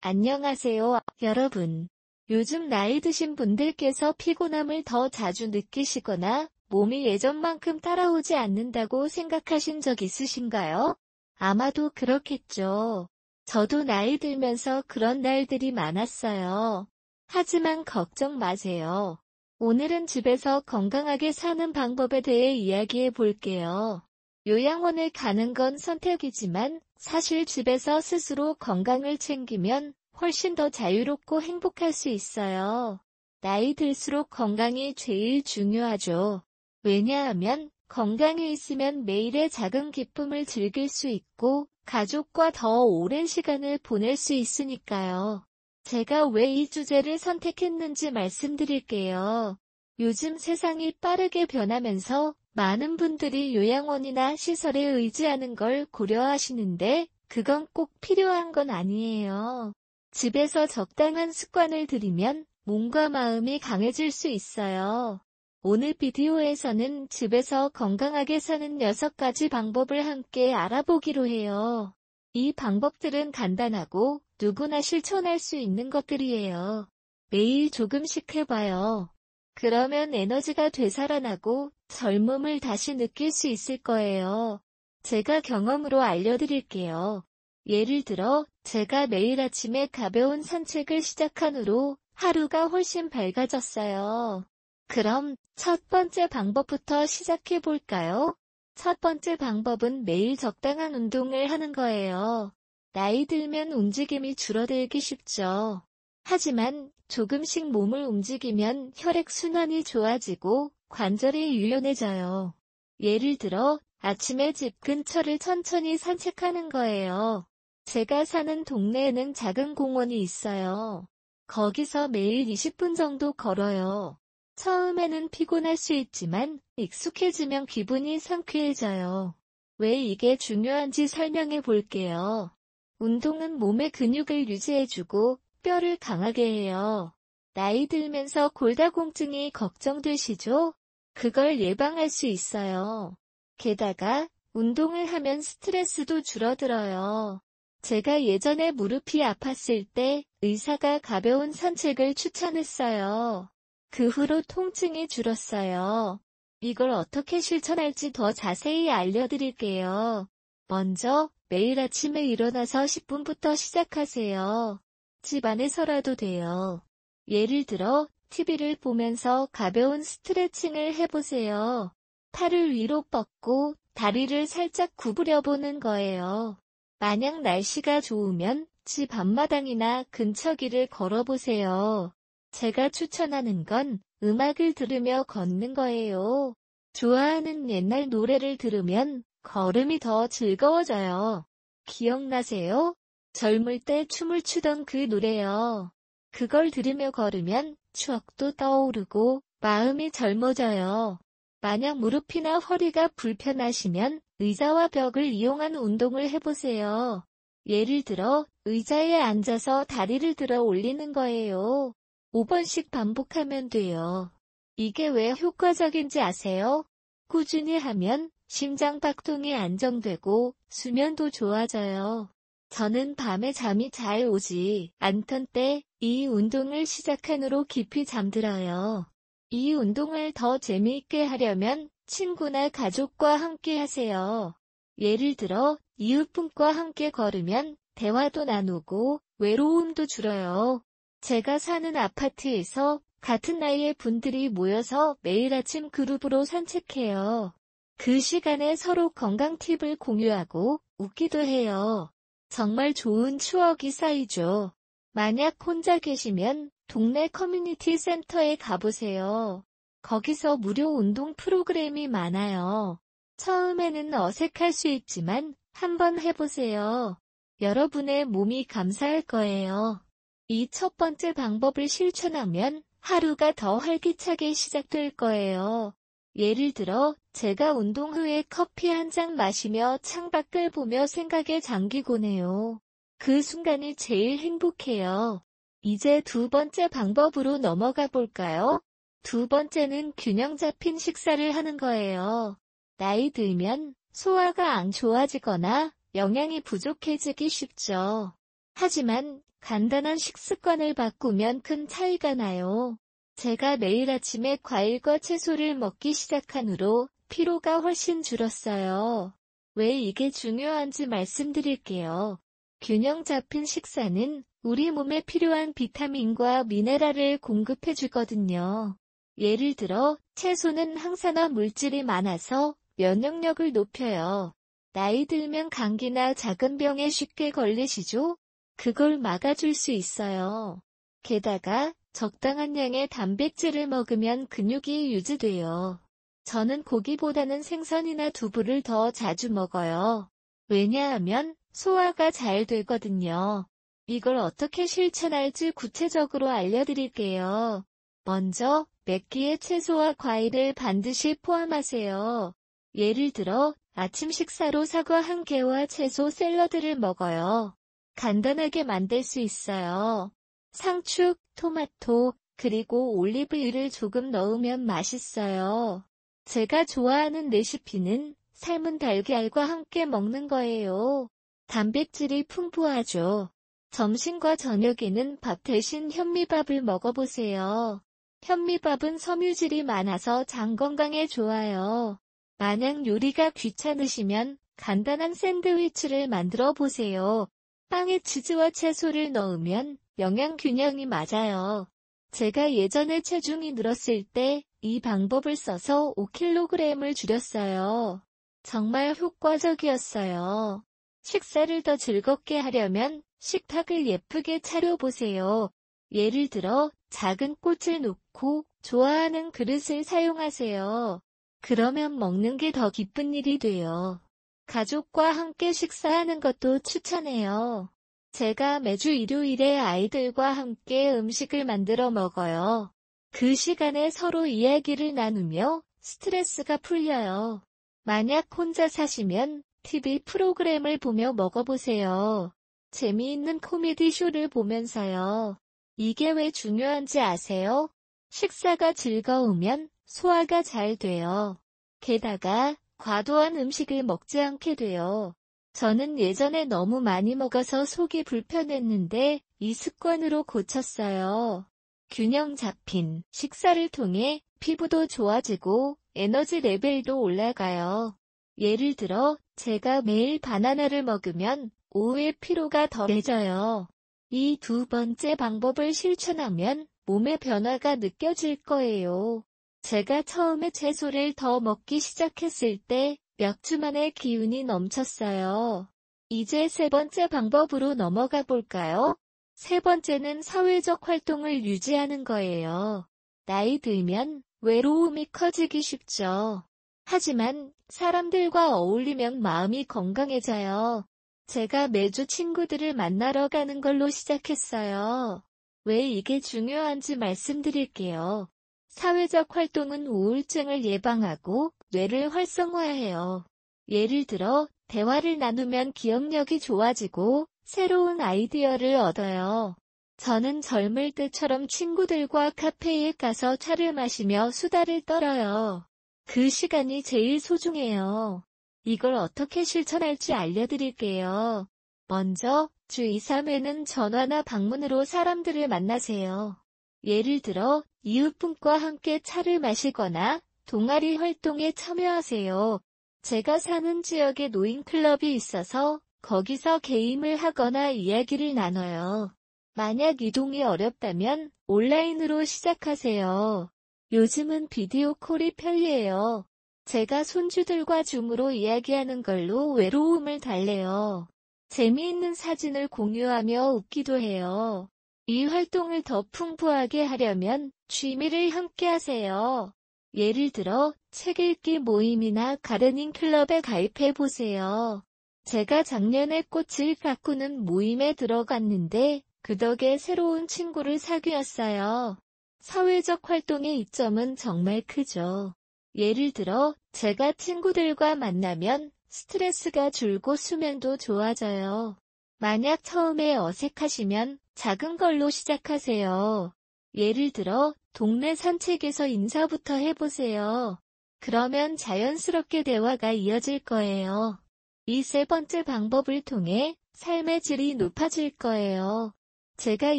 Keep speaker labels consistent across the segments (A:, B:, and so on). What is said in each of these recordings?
A: 안녕하세요, 여러분. 요즘 나이 드신 분들께서 피곤함을 더 자주 느끼시거나 몸이 예전만큼 따라오지 않는다고 생각하신 적 있으신가요? 아마도 그렇겠죠. 저도 나이 들면서 그런 날들이 많았어요. 하지만 걱정 마세요. 오늘은 집에서 건강하게 사는 방법에 대해 이야기해 볼게요. 요양원을 가는 건 선택이지만 사실 집에서 스스로 건강을 챙기면 훨씬 더 자유롭고 행복할 수 있어요. 나이 들수록 건강이 제일 중요하죠. 왜냐하면 건강이 있으면 매일의 작은 기쁨을 즐길 수 있고 가족과 더 오랜 시간을 보낼 수 있으니까요. 제가 왜 이 주제를 선택했는지 말씀드릴게요. 요즘 세상이 빠르게 변하면서 많은 분들이 요양원이나 시설에 의지하는 걸 고려하시는데 그건 꼭 필요한 건 아니에요. 집에서 적당한 습관을 들이면 몸과 마음이 강해질 수 있어요. 오늘 비디오에서는 집에서 건강하게 사는 6가지 방법을 함께 알아보기로 해요. 이 방법들은 간단하고 누구나 실천할 수 있는 것들이에요. 매일 조금씩 해봐요. 그러면 에너지가 되살아나고 젊음을 다시 느낄 수 있을 거예요. 제가 경험으로 알려드릴게요. 예를 들어, 제가 매일 아침에 가벼운 산책을 시작한 후로 하루가 훨씬 밝아졌어요. 그럼 첫 번째 방법부터 시작해 볼까요? 첫 번째 방법은 매일 적당한 운동을 하는 거예요. 나이 들면 움직임이 줄어들기 쉽죠. 하지만 조금씩 몸을 움직이면 혈액순환이 좋아지고 관절이 유연해져요. 예를 들어 아침에 집 근처를 천천히 산책하는 거예요. 제가 사는 동네에는 작은 공원이 있어요. 거기서 매일 20분 정도 걸어요. 처음에는 피곤할 수 있지만 익숙해지면 기분이 상쾌해져요. 왜 이게 중요한지 설명해 볼게요. 운동은 몸의 근육을 유지해주고 뼈를 강하게 해요. 나이 들면서 골다공증이 걱정되시죠? 그걸 예방할 수 있어요. 게다가 운동을 하면 스트레스도 줄어들어요. 제가 예전에 무릎이 아팠을 때 의사가 가벼운 산책을 추천했어요. 그 후로 통증이 줄었어요. 이걸 어떻게 실천할지 더 자세히 알려드릴게요. 먼저 매일 아침에 일어나서 10분부터 시작하세요. 집 안에서라도 돼요. 예를 들어 TV를 보면서 가벼운 스트레칭을 해보세요. 팔을 위로 뻗고 다리를 살짝 구부려 보는 거예요. 만약 날씨가 좋으면 집 앞마당이나 근처 길을 걸어보세요. 제가 추천하는 건 음악을 들으며 걷는 거예요. 좋아하는 옛날 노래를 들으면 걸음이 더 즐거워져요. 기억나세요? 젊을 때 춤을 추던 그 노래요. 그걸 들으며 걸으면 추억도 떠오르고 마음이 젊어져요. 만약 무릎이나 허리가 불편하시면 의자와 벽을 이용한 운동을 해보세요. 예를 들어 의자에 앉아서 다리를 들어 올리는 거예요. 5번씩 반복하면 돼요. 이게 왜 효과적인지 아세요? 꾸준히 하면 심장 박동이 안정되고 수면도 좋아져요. 저는 밤에 잠이 잘 오지 않던 때 이 운동을 시작한 후로 깊이 잠들어요. 이 운동을 더 재미있게 하려면 친구나 가족과 함께 하세요. 예를 들어 이웃분과 함께 걸으면 대화도 나누고 외로움도 줄어요. 제가 사는 아파트에서 같은 나이의 분들이 모여서 매일 아침 그룹으로 산책해요. 그 시간에 서로 건강 팁을 공유하고 웃기도 해요. 정말 좋은 추억이 쌓이죠. 만약 혼자 계시면 동네 커뮤니티 센터에 가보세요. 거기서 무료 운동 프로그램이 많아요. 처음에는 어색할 수 있지만 한번 해보세요. 여러분의 몸이 감사할 거예요. 이 첫 번째 방법을 실천하면 하루가 더 활기차게 시작될 거예요. 예를 들어 제가 운동 후에 커피 한 잔 마시며 창밖을 보며 생각에 잠기곤 해요. 그 순간이 제일 행복해요. 이제 두 번째 방법으로 넘어가 볼까요? 두 번째는 균형 잡힌 식사를 하는 거예요. 나이 들면 소화가 안 좋아지거나 영양이 부족해지기 쉽죠. 하지만 간단한 식습관을 바꾸면 큰 차이가 나요. 제가 매일 아침에 과일과 채소를 먹기 시작한 후로 피로가 훨씬 줄었어요. 왜 이게 중요한지 말씀드릴게요. 균형 잡힌 식사는 우리 몸에 필요한 비타민과 미네랄을 공급해주거든요. 예를 들어, 채소는 항산화 물질이 많아서 면역력을 높여요. 나이 들면 감기나 작은 병에 쉽게 걸리시죠? 그걸 막아줄 수 있어요. 게다가 적당한 양의 단백질을 먹으면 근육이 유지돼요. 저는 고기보다는 생선이나 두부를 더 자주 먹어요. 왜냐하면 소화가 잘 되거든요. 이걸 어떻게 실천할지 구체적으로 알려드릴게요. 먼저, 몇 끼의 채소와 과일을 반드시 포함하세요. 예를 들어, 아침 식사로 사과 1개와 채소 샐러드를 먹어요. 간단하게 만들 수 있어요. 상추, 토마토, 그리고 올리브유를 조금 넣으면 맛있어요. 제가 좋아하는 레시피는 삶은 달걀과 함께 먹는 거예요. 단백질이 풍부하죠. 점심과 저녁에는 밥 대신 현미밥을 먹어보세요. 현미밥은 섬유질이 많아서 장 건강에 좋아요. 만약 요리가 귀찮으시면 간단한 샌드위치를 만들어 보세요. 빵에 치즈와 채소를 넣으면 영양 균형이 맞아요. 제가 예전에 체중이 늘었을 때 이 방법을 써서 5kg을 줄였어요. 정말 효과적이었어요. 식사를 더 즐겁게 하려면 식탁을 예쁘게 차려보세요. 예를 들어 작은 꽃을 놓고 좋아하는 그릇을 사용하세요. 그러면 먹는 게 더 기쁜 일이 돼요. 가족과 함께 식사하는 것도 추천해요. 제가 매주 일요일에 아이들과 함께 음식을 만들어 먹어요. 그 시간에 서로 이야기를 나누며 스트레스가 풀려요. 만약 혼자 사시면 TV 프로그램을 보며 먹어보세요. 재미있는 코미디 쇼를 보면서요. 이게 왜 중요한지 아세요? 식사가 즐거우면 소화가 잘 돼요. 게다가 과도한 음식을 먹지 않게 돼요. 저는 예전에 너무 많이 먹어서 속이 불편했는데 이 습관으로 고쳤어요. 균형 잡힌 식사를 통해 피부도 좋아지고 에너지 레벨도 올라가요. 예를 들어 제가 매일 바나나를 먹으면 오후에 피로가 덜해져요. 이 두 번째 방법을 실천하면 몸의 변화가 느껴질 거예요. 제가 처음에 채소를 더 먹기 시작했을 때 몇 주 만에 기운이 넘쳤어요. 이제 세 번째 방법으로 넘어가 볼까요? 세 번째는 사회적 활동을 유지하는 거예요. 나이 들면 외로움이 커지기 쉽죠. 하지만 사람들과 어울리면 마음이 건강해져요. 제가 매주 친구들을 만나러 가는 걸로 시작했어요. 왜 이게 중요한지 말씀드릴게요. 사회적 활동은 우울증을 예방하고 뇌를 활성화해요. 예를 들어, 대화를 나누면 기억력이 좋아지고 새로운 아이디어를 얻어요. 저는 젊을 때처럼 친구들과 카페에 가서 차를 마시며 수다를 떨어요. 그 시간이 제일 소중해요. 이걸 어떻게 실천할지 알려드릴게요. 먼저, 주 2, 3회는 전화나 방문으로 사람들을 만나세요. 예를 들어, 이웃분과 함께 차를 마시거나 동아리 활동에 참여하세요. 제가 사는 지역에 노인클럽이 있어서 거기서 게임을 하거나 이야기를 나눠요. 만약 이동이 어렵다면 온라인으로 시작하세요. 요즘은 비디오 콜이 편리해요. 제가 손주들과 줌으로 이야기하는 걸로 외로움을 달래요. 재미있는 사진을 공유하며 웃기도 해요. 이 활동을 더 풍부하게 하려면 취미를 함께 하세요. 예를 들어 책 읽기 모임이나 가르닝 클럽에 가입해 보세요. 제가 작년에 꽃을 가꾸는 모임에 들어갔는데 그 덕에 새로운 친구를 사귀었어요. 사회적 활동의 이점은 정말 크죠. 예를 들어 제가 친구들과 만나면 스트레스가 줄고 수면도 좋아져요. 만약 처음에 어색하시면 작은 걸로 시작하세요. 예를 들어 동네 산책에서 인사부터 해보세요. 그러면 자연스럽게 대화가 이어질 거예요. 이 세 번째 방법을 통해 삶의 질이 높아질 거예요. 제가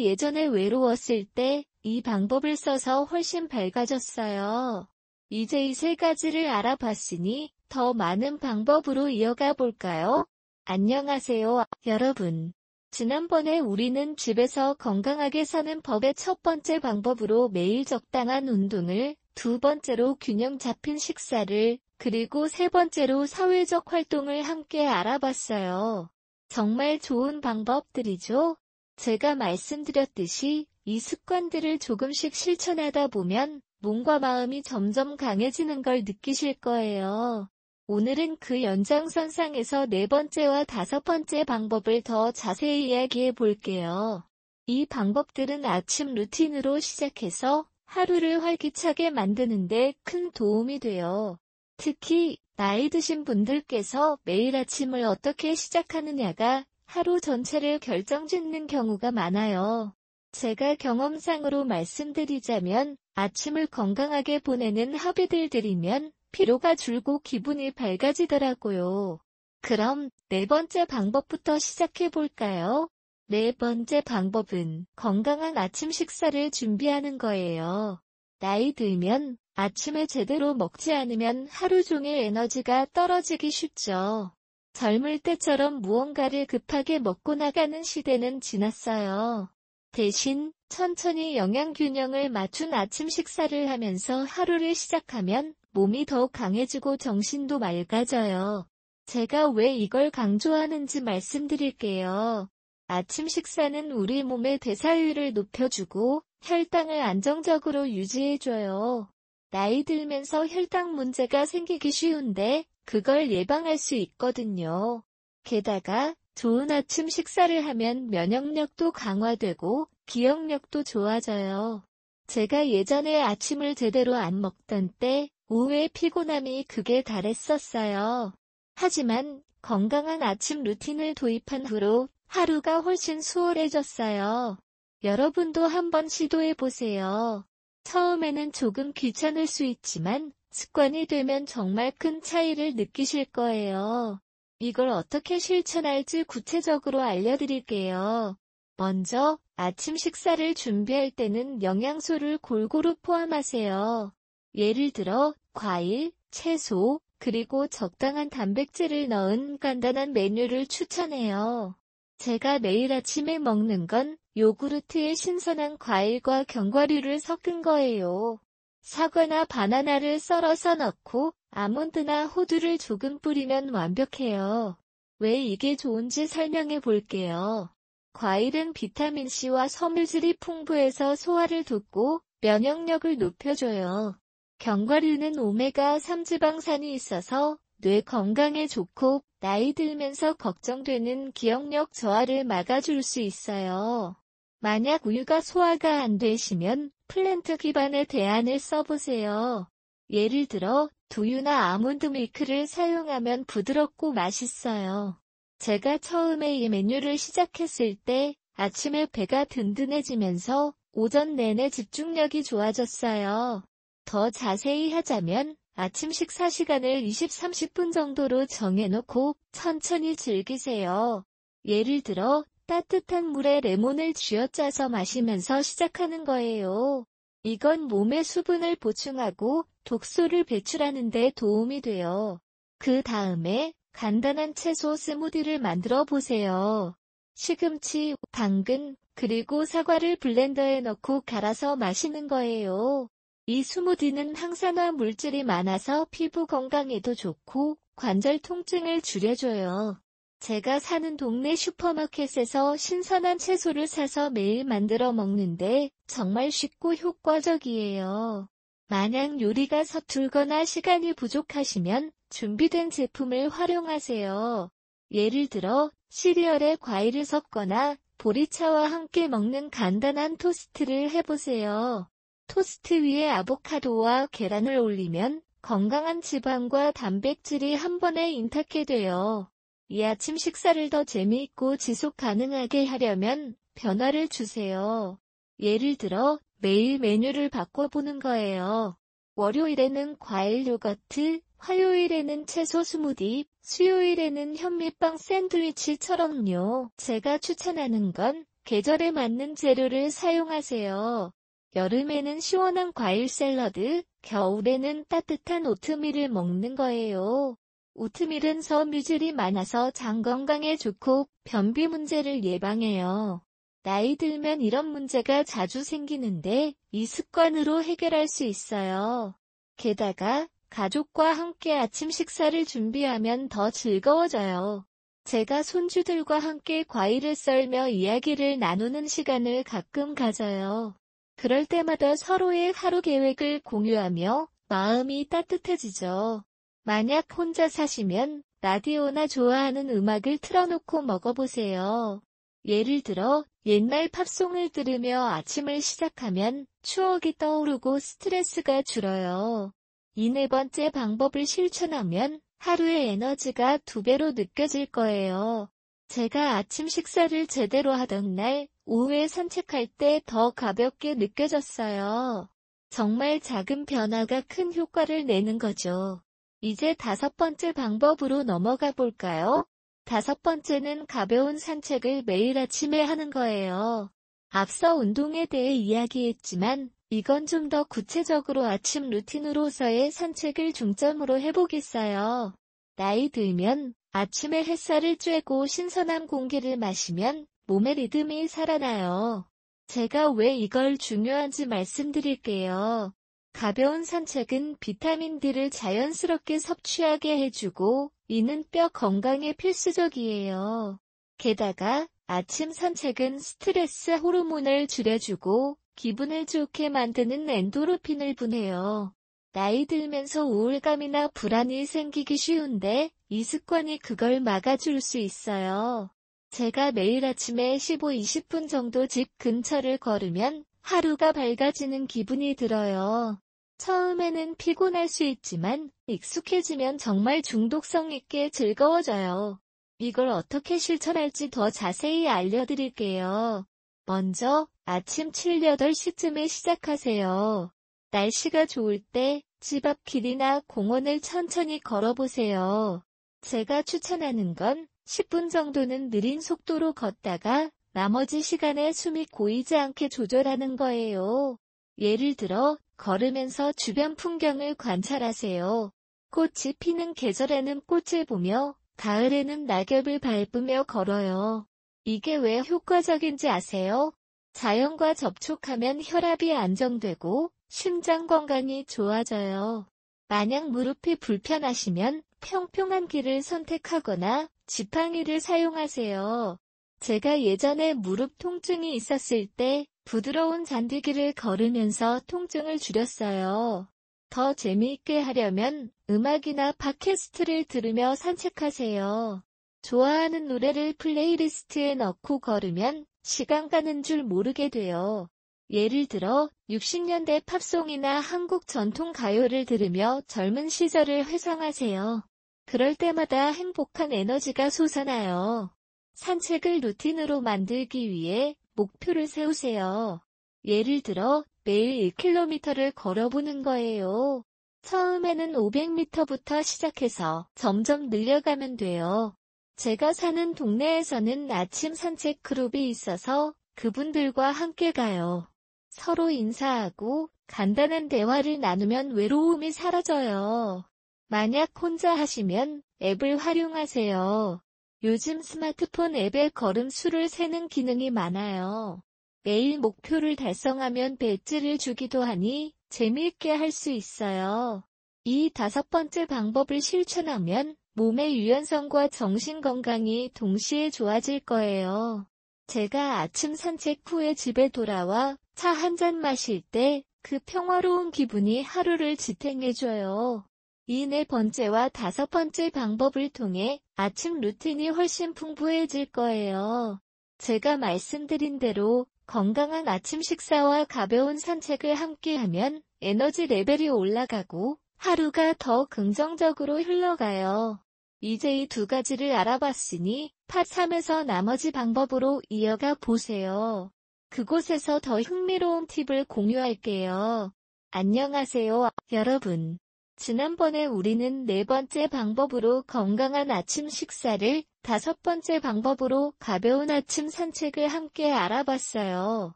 A: 예전에 외로웠을 때 이 방법을 써서 훨씬 밝아졌어요. 이제 이 세 가지를 알아봤으니 더 많은 방법으로 이어가 볼까요? 안녕하세요, 여러분. 지난번에 우리는 집에서 건강하게 사는 법의 첫 번째 방법으로 매일 적당한 운동을, 두 번째로 균형 잡힌 식사를, 그리고 세 번째로 사회적 활동을 함께 알아봤어요. 정말 좋은 방법들이죠? 제가 말씀드렸듯이 이 습관들을 조금씩 실천하다 보면 몸과 마음이 점점 강해지는 걸 느끼실 거예요. 오늘은 그 연장선상에서 네 번째와 다섯 번째 방법을 더 자세히 이야기해 볼게요. 이 방법들은 아침 루틴으로 시작해서 하루를 활기차게 만드는데 큰 도움이 돼요. 특히 나이 드신 분들께서 매일 아침을 어떻게 시작하느냐가 하루 전체를 결정짓는 경우가 많아요. 제가 경험상으로 말씀드리자면 아침을 건강하게 보내는 합의들 들이면 피로가 줄고 기분이 밝아지더라고요. 그럼 네 번째 방법부터 시작해 볼까요? 네 번째 방법은 건강한 아침 식사를 준비하는 거예요. 나이 들면 아침에 제대로 먹지 않으면 하루 종일 에너지가 떨어지기 쉽죠. 젊을 때처럼 무언가를 급하게 먹고 나가는 시대는 지났어요. 대신 천천히 영양균형을 맞춘 아침 식사를 하면서 하루를 시작하면 몸이 더 강해지고 정신도 맑아져요. 제가 왜 이걸 강조하는지 말씀드릴게요. 아침 식사는 우리 몸의 대사율을 높여주고 혈당을 안정적으로 유지해줘요. 나이 들면서 혈당 문제가 생기기 쉬운데 그걸 예방할 수 있거든요. 게다가 좋은 아침 식사를 하면 면역력도 강화되고 기억력도 좋아져요. 제가 예전에 아침을 제대로 안 먹던 때 오후에 피곤함이 극에 달했었어요. 하지만 건강한 아침 루틴을 도입한 후로 하루가 훨씬 수월해졌어요. 여러분도 한번 시도해보세요. 처음에는 조금 귀찮을 수 있지만 습관이 되면 정말 큰 차이를 느끼실 거예요. 이걸 어떻게 실천할지 구체적으로 알려드릴게요. 먼저 아침 식사를 준비할 때는 영양소를 골고루 포함하세요. 예를 들어 과일, 채소, 그리고 적당한 단백질을 넣은 간단한 메뉴를 추천해요. 제가 매일 아침에 먹는 건 요구르트에 신선한 과일과 견과류를 섞은 거예요. 사과나 바나나를 썰어서 넣고 아몬드나 호두를 조금 뿌리면 완벽해요. 왜 이게 좋은지 설명해 볼게요. 과일은 비타민C와 섬유질이 풍부해서 소화를 돕고 면역력을 높여줘요. 견과류는 오메가3 지방산이 있어서 뇌 건강에 좋고 나이 들면서 걱정되는 기억력 저하를 막아줄 수 있어요. 만약 우유가 소화가 안 되시면 플랜트 기반의 대안을 써보세요. 예를 들어 두유나 아몬드 밀크를 사용하면 부드럽고 맛있어요. 제가 처음에 이 메뉴를 시작했을 때 아침에 배가 든든해지면서 오전 내내 집중력이 좋아졌어요. 더 자세히 하자면 아침 식사 시간을 20-30분 정도로 정해놓고 천천히 즐기세요. 예를 들어 따뜻한 물에 레몬을 쥐어짜서 마시면서 시작하는 거예요. 이건 몸에 수분을 보충하고 독소를 배출하는 데 도움이 돼요. 그 다음에 간단한 채소 스무디를 만들어 보세요. 시금치, 당근, 그리고 사과를 블렌더에 넣고 갈아서 마시는 거예요. 이 스무디는 항산화 물질이 많아서 피부 건강에도 좋고 관절 통증을 줄여줘요. 제가 사는 동네 슈퍼마켓에서 신선한 채소를 사서 매일 만들어 먹는데 정말 쉽고 효과적이에요. 만약 요리가 서툴거나 시간이 부족하시면 준비된 제품을 활용하세요. 예를 들어 시리얼에 과일을 섞거나 보리차와 함께 먹는 간단한 토스트를 해보세요. 토스트 위에 아보카도와 계란을 올리면 건강한 지방과 단백질이 한 번에 인탁게 돼요. 이 아침 식사를 더 재미있고 지속 가능하게 하려면 변화를 주세요. 예를 들어 매일 메뉴를 바꿔보는 거예요. 월요일에는 과일 요거트, 화요일에는 채소 스무디, 수요일에는 현미빵 샌드위치처럼요. 제가 추천하는 건 계절에 맞는 재료를 사용하세요. 여름에는 시원한 과일 샐러드, 겨울에는 따뜻한 오트밀을 먹는 거예요. 오트밀은 섬유질이 많아서 장 건강에 좋고 변비 문제를 예방해요. 나이 들면 이런 문제가 자주 생기는데 이 습관으로 해결할 수 있어요. 게다가 가족과 함께 아침 식사를 준비하면 더 즐거워져요. 제가 손주들과 함께 과일을 썰며 이야기를 나누는 시간을 가끔 가져요. 그럴 때마다 서로의 하루 계획을 공유하며 마음이 따뜻해지죠. 만약 혼자 사시면 라디오나 좋아하는 음악을 틀어놓고 먹어보세요. 예를 들어 옛날 팝송을 들으며 아침을 시작하면 추억이 떠오르고 스트레스가 줄어요. 이 네 번째 방법을 실천하면 하루의 에너지가 2배로 느껴질 거예요. 제가 아침 식사를 제대로 하던 날 오후에 산책할 때 더 가볍게 느껴졌어요. 정말 작은 변화가 큰 효과를 내는 거죠. 이제 5번째 방법으로 넘어가 볼까요? 5번째는 가벼운 산책을 매일 아침에 하는 거예요. 앞서 운동에 대해 이야기했지만 이건 좀 더 구체적으로 아침 루틴으로서의 산책을 중점으로 해보겠어요. 나이 들면 아침에 햇살을 쬐고 신선한 공기를 마시면 몸의 리듬이 살아나요. 제가 왜 이걸 중요한지 말씀드릴게요. 가벼운 산책은 비타민 D를 자연스럽게 섭취하게 해주고 이는 뼈 건강에 필수적이에요. 게다가 아침 산책은 스트레스 호르몬을 줄여주고 기분을 좋게 만드는 엔도르핀을 분해요. 나이 들면서 우울감이나 불안이 생기기 쉬운데 이 습관이 그걸 막아줄 수 있어요. 제가 매일 아침에 15-20분 정도 집 근처를 걸으면 하루가 밝아지는 기분이 들어요. 처음에는 피곤할 수 있지만 익숙해지면 정말 중독성 있게 즐거워져요. 이걸 어떻게 실천할지 더 자세히 알려드릴게요. 먼저 아침 7, 8시쯤에 시작하세요. 날씨가 좋을 때 집 앞 길이나 공원을 천천히 걸어보세요. 제가 추천하는 건 10분 정도는 느린 속도로 걷다가 나머지 시간에 숨이 고이지 않게 조절하는 거예요. 예를 들어 걸으면서 주변 풍경을 관찰하세요. 꽃이 피는 계절에는 꽃을 보며 가을에는 낙엽을 밟으며 걸어요. 이게 왜 효과적인지 아세요? 자연과 접촉하면 혈압이 안정되고 심장 건강이 좋아져요. 만약 무릎이 불편하시면 평평한 길을 선택하거나 지팡이를 사용하세요. 제가 예전에 무릎 통증이 있었을 때 부드러운 잔디길을 걸으면서 통증을 줄였어요. 더 재미있게 하려면 음악이나 팟캐스트를 들으며 산책하세요. 좋아하는 노래를 플레이리스트에 넣고 걸으면 시간 가는 줄 모르게 돼요. 예를 들어 60년대 팝송이나 한국 전통 가요를 들으며 젊은 시절을 회상하세요. 그럴 때마다 행복한 에너지가 솟아나요. 산책을 루틴으로 만들기 위해 목표를 세우세요. 예를 들어 매일 1km를 걸어보는 거예요. 처음에는 500m부터 시작해서 점점 늘려가면 돼요. 제가 사는 동네에서는 아침 산책 그룹이 있어서 그분들과 함께 가요. 서로 인사하고 간단한 대화를 나누면 외로움이 사라져요. 만약 혼자 하시면 앱을 활용하세요. 요즘 스마트폰 앱에 걸음 수를 세는 기능이 많아요. 매일 목표를 달성하면 배지를 주기도 하니 재미있게 할 수 있어요. 이 5번째 방법을 실천하면 몸의 유연성과 정신 건강이 동시에 좋아질 거예요. 제가 아침 산책 후에 집에 돌아와 차 한 잔 마실 때 그 평화로운 기분이 하루를 지탱해줘요. 이 4번째와 5번째 방법을 통해 아침 루틴이 훨씬 풍부해질 거예요. 제가 말씀드린 대로 건강한 아침 식사와 가벼운 산책을 함께하면 에너지 레벨이 올라가고 하루가 더 긍정적으로 흘러가요. 이제 이 2가지를 알아봤으니 파 3에서 나머지 방법으로 이어가 보세요. 그곳에서 더 흥미로운 팁을 공유할게요. 안녕하세요, 여러분. 지난번에 우리는 네 번째 방법으로 건강한 아침 식사를, 다섯 번째 방법으로 가벼운 아침 산책을 함께 알아봤어요.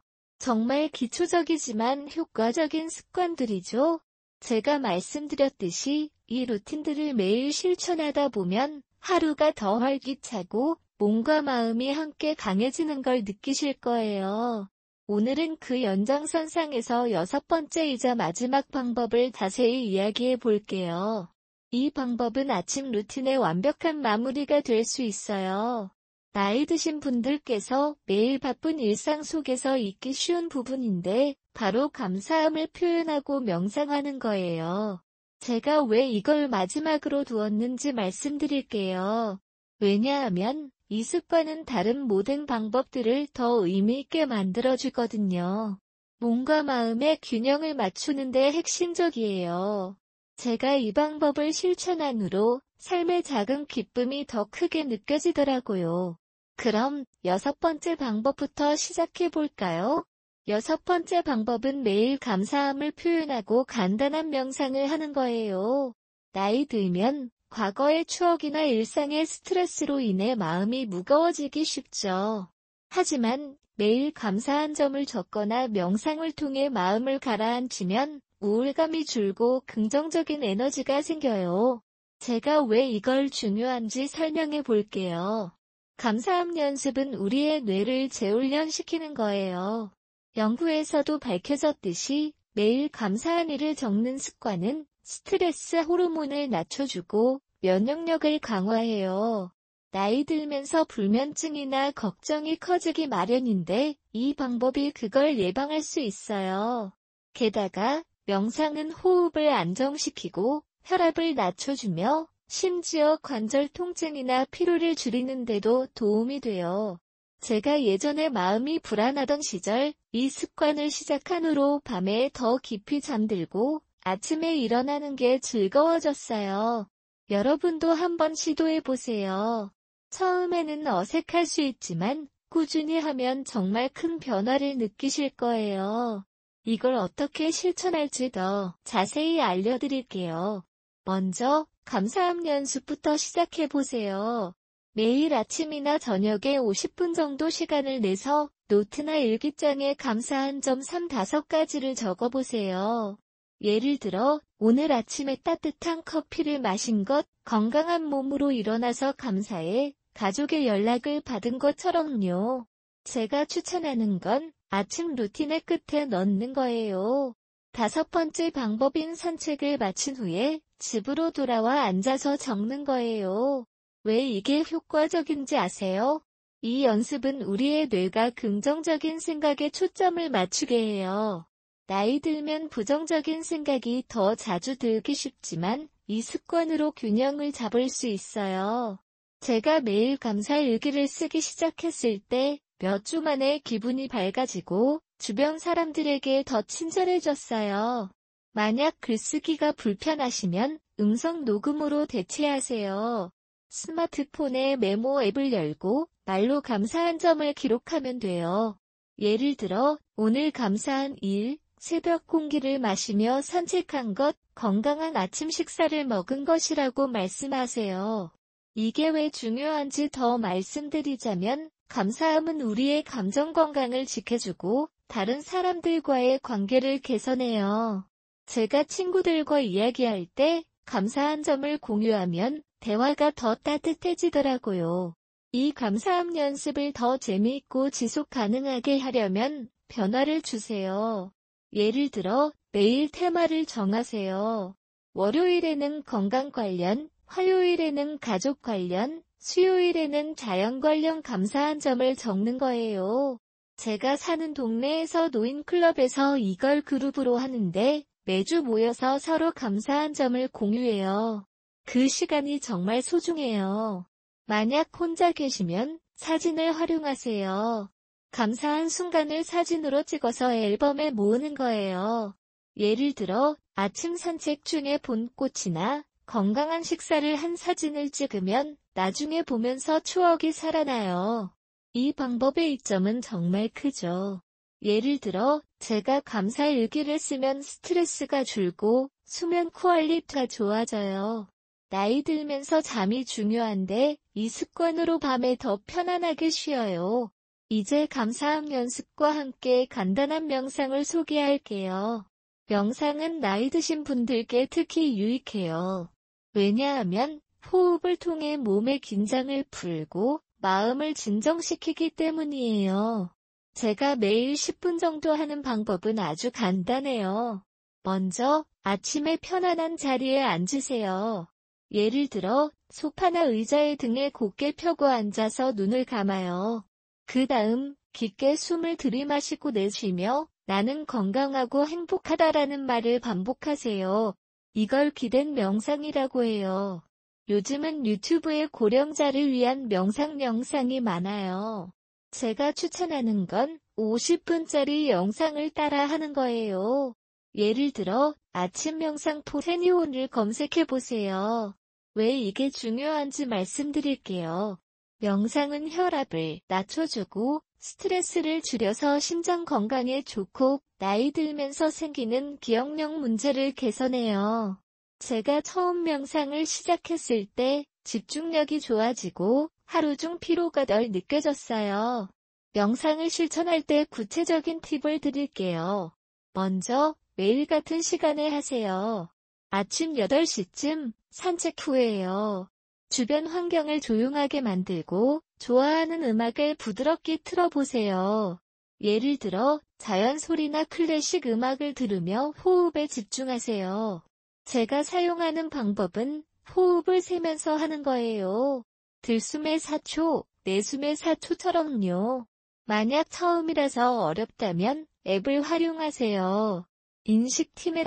A: 정말 기초적이지만 효과적인 습관들이죠. 제가 말씀드렸듯이 이 루틴들을 매일 실천하다 보면 하루가 더 활기차고 몸과 마음이 함께 강해지는 걸 느끼실 거예요. 오늘은 그 연장선상에서 여섯 번째이자 마지막 방법을 자세히 이야기해 볼게요. 이 방법은 아침 루틴의 완벽한 마무리가 될 수 있어요. 나이 드신 분들께서 매일 바쁜 일상 속에서 잊기 쉬운 부분인데 바로 감사함을 표현하고 명상하는 거예요. 제가 왜 이걸 마지막으로 두었는지 말씀드릴게요. 왜냐하면 이 습관은 다른 모든 방법들을 더 의미 있게 만들어주거든요. 몸과 마음의 균형을 맞추는 데 핵심적이에요. 제가 이 방법을 실천한 후로 삶의 작은 기쁨이 더 크게 느껴지더라고요. 그럼 여섯 번째 방법부터 시작해 볼까요? 여섯 번째 방법은 매일 감사함을 표현하고 간단한 명상을 하는 거예요. 나이 들면 과거의 추억이나 일상의 스트레스로 인해 마음이 무거워지기 쉽죠. 하지만 매일 감사한 점을 적거나 명상을 통해 마음을 가라앉히면 우울감이 줄고 긍정적인 에너지가 생겨요. 제가 왜 이걸 중요한지 설명해 볼게요. 감사함 연습은 우리의 뇌를 재훈련시키는 거예요. 연구에서도 밝혀졌듯이 매일 감사한 일을 적는 습관은 스트레스 호르몬을 낮춰주고 면역력을 강화해요. 나이 들면서 불면증이나 걱정이 커지기 마련인데 이 방법이 그걸 예방할 수 있어요. 게다가 명상은 호흡을 안정시키고 혈압을 낮춰주며 심지어 관절 통증이나 피로를 줄이는 데도 도움이 돼요. 제가 예전에 마음이 불안하던 시절 이 습관을 시작한 후로 밤에 더 깊이 잠들고 아침에 일어나는 게 즐거워졌어요. 여러분도 한번 시도해 보세요. 처음에는 어색할 수 있지만 꾸준히 하면 정말 큰 변화를 느끼실 거예요. 이걸 어떻게 실천할지 더 자세히 알려드릴게요. 먼저 감사함 연습부터 시작해 보세요. 매일 아침이나 저녁에 50분 정도 시간을 내서 노트나 일기장에 감사한 점 3-5가지를 적어보세요. 예를 들어 오늘 아침에 따뜻한 커피를 마신 것, 건강한 몸으로 일어나서 감사해, 가족의 연락을 받은 것처럼요. 제가 추천하는 건 아침 루틴의 끝에 넣는 거예요. 다섯 번째 방법인 산책을 마친 후에 집으로 돌아와 앉아서 적는 거예요. 왜 이게 효과적인지 아세요? 이 연습은 우리의 뇌가 긍정적인 생각에 초점을 맞추게 해요. 나이 들면 부정적인 생각이 더 자주 들기 쉽지만 이 습관으로 균형을 잡을 수 있어요. 제가 매일 감사 일기를 쓰기 시작했을 때 몇 주 만에 기분이 밝아지고 주변 사람들에게 더 친절해졌어요. 만약 글쓰기가 불편하시면 음성 녹음으로 대체하세요. 스마트폰에 메모 앱을 열고 말로 감사한 점을 기록하면 돼요. 예를 들어 오늘 감사한 일, 새벽 공기를 마시며 산책한 것, 건강한 아침 식사를 먹은 것이라고 말씀하세요. 이게 왜 중요한지 더 말씀드리자면 감사함은 우리의 감정 건강을 지켜주고 다른 사람들과의 관계를 개선해요. 제가 친구들과 이야기할 때 감사한 점을 공유하면 대화가 더 따뜻해지더라고요. 이 감사함 연습을 더 재미있고 지속 가능하게 하려면 변화를 주세요. 예를 들어 매일 테마를 정하세요. 월요일에는 건강 관련, 화요일에는 가족 관련, 수요일에는 자연 관련 감사한 점을 적는 거예요. 제가 사는 동네에서 노인클럽에서 이걸 그룹으로 하는데 매주 모여서 서로 감사한 점을 공유해요. 그 시간이 정말 소중해요. 만약 혼자 계시면 사진을 활용하세요. 감사한 순간을 사진으로 찍어서 앨범에 모으는 거예요. 예를 들어 아침 산책 중에 본 꽃이나 건강한 식사를 한 사진을 찍으면 나중에 보면서 추억이 살아나요. 이 방법의 이점은 정말 크죠. 예를 들어 제가 감사 일기를 쓰면 스트레스가 줄고 수면 퀄리티가 좋아져요. 나이 들면서 잠이 중요한데 이 습관으로 밤에 더 편안하게 쉬어요. 이제 감사함 연습과 함께 간단한 명상을 소개할게요. 명상은 나이 드신 분들께 특히 유익해요. 왜냐하면 호흡을 통해 몸의 긴장을 풀고 마음을 진정시키기 때문이에요. 제가 매일 10분 정도 하는 방법은 아주 간단해요. 먼저 아침에 편안한 자리에 앉으세요. 예를 들어 소파나 의자에 등에 곧게 펴고 앉아서 눈을 감아요. 그 다음 깊게 숨을 들이마시고 내쉬며 나는 건강하고 행복하다라는 말을 반복하세요. 이걸 기댄 명상이라고 해요. 요즘은 유튜브에 고령자를 위한 명상 영상이 많아요. 제가 추천하는 건 50분짜리 영상을 따라 하는 거예요. 예를 들어 아침 명상 포세니온을 검색해보세요. 왜 이게 중요한지 말씀드릴게요. 명상은 혈압을 낮춰주고 스트레스를 줄여서 심장 건강에 좋고 나이 들면서 생기는 기억력 문제를 개선해요. 제가 처음 명상을 시작했을 때 집중력이 좋아지고 하루 중 피로가 덜 느껴졌어요. 명상을 실천할 때 구체적인 팁을 드릴게요. 먼저 매일 같은 시간에 하세요. 아침 8시쯤 산책 후에요. 주변 환경을 조용하게 만들고 좋아하는 음악을 부드럽게 틀어보세요. 예를 들어 자연 소리나 클래식 음악을 들으며 호흡에 집중하세요. 제가 사용하는 방법은 호흡을 세면서 하는 거예요. 들숨에 4초, 내숨에 4초처럼요. 만약 처음이라서 어렵다면 앱을 활용하세요. 인식팀의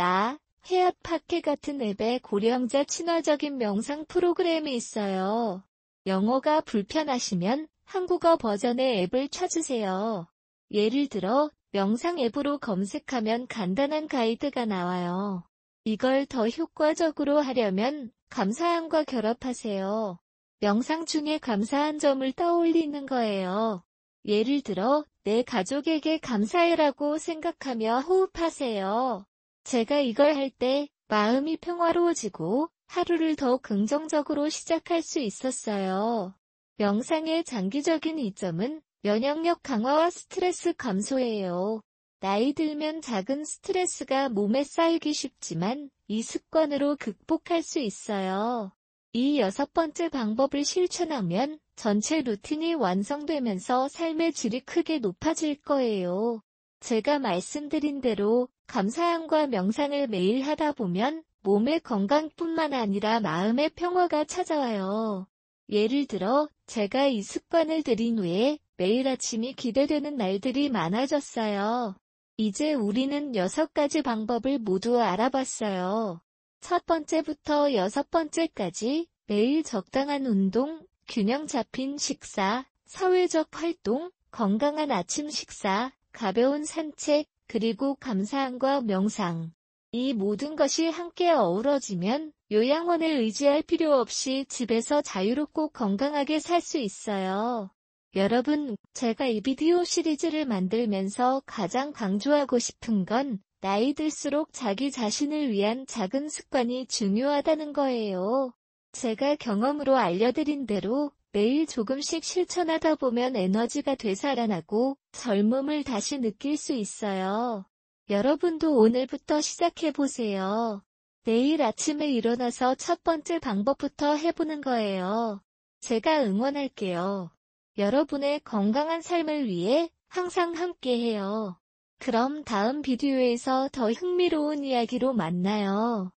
A: 헤아팟캐 같은 앱에 고령자 친화적인 명상 프로그램이 있어요. 영어가 불편하시면 한국어 버전의 앱을 찾으세요. 예를 들어 명상 앱으로 검색하면 간단한 가이드가 나와요. 이걸 더 효과적으로 하려면 감사함과 결합하세요. 명상 중에 감사한 점을 떠올리는 거예요. 예를 들어 내 가족에게 감사해라고 생각하며 호흡하세요. 제가 이걸 할 때 마음이 평화로워지고 하루를 더 긍정적으로 시작할 수 있었어요. 명상의 장기적인 이점은 면역력 강화와 스트레스 감소예요. 나이 들면 작은 스트레스가 몸에 쌓이기 쉽지만 이 습관으로 극복할 수 있어요. 이 6번째 방법을 실천하면 전체 루틴이 완성되면서 삶의 질이 크게 높아질 거예요. 제가 말씀드린 대로 감사함과 명상을 매일 하다 보면 몸의 건강뿐만 아니라 마음의 평화가 찾아와요. 예를 들어 제가 이 습관을 들인 후에 매일 아침이 기대되는 날들이 많아졌어요. 이제 우리는 6가지 방법을 모두 알아봤어요. 첫 번째부터 6번째까지 매일 적당한 운동, 균형 잡힌 식사, 사회적 활동, 건강한 아침 식사, 가벼운 산책, 그리고 감사함과 명상. 이 모든 것이 함께 어우러지면 요양원을 의지할 필요 없이 집에서 자유롭고 건강하게 살 수 있어요. 여러분, 제가 이 비디오 시리즈를 만들면서 가장 강조하고 싶은 건 나이 들수록 자기 자신을 위한 작은 습관이 중요하다는 거예요. 제가 경험으로 알려드린 대로 매일 조금씩 실천하다 보면 에너지가 되살아나고 젊음을 다시 느낄 수 있어요. 여러분도 오늘부터 시작해보세요. 내일 아침에 일어나서 첫 번째 방법부터 해보는 거예요. 제가 응원할게요. 여러분의 건강한 삶을 위해 항상 함께해요. 그럼 다음 비디오에서 더 흥미로운 이야기로 만나요.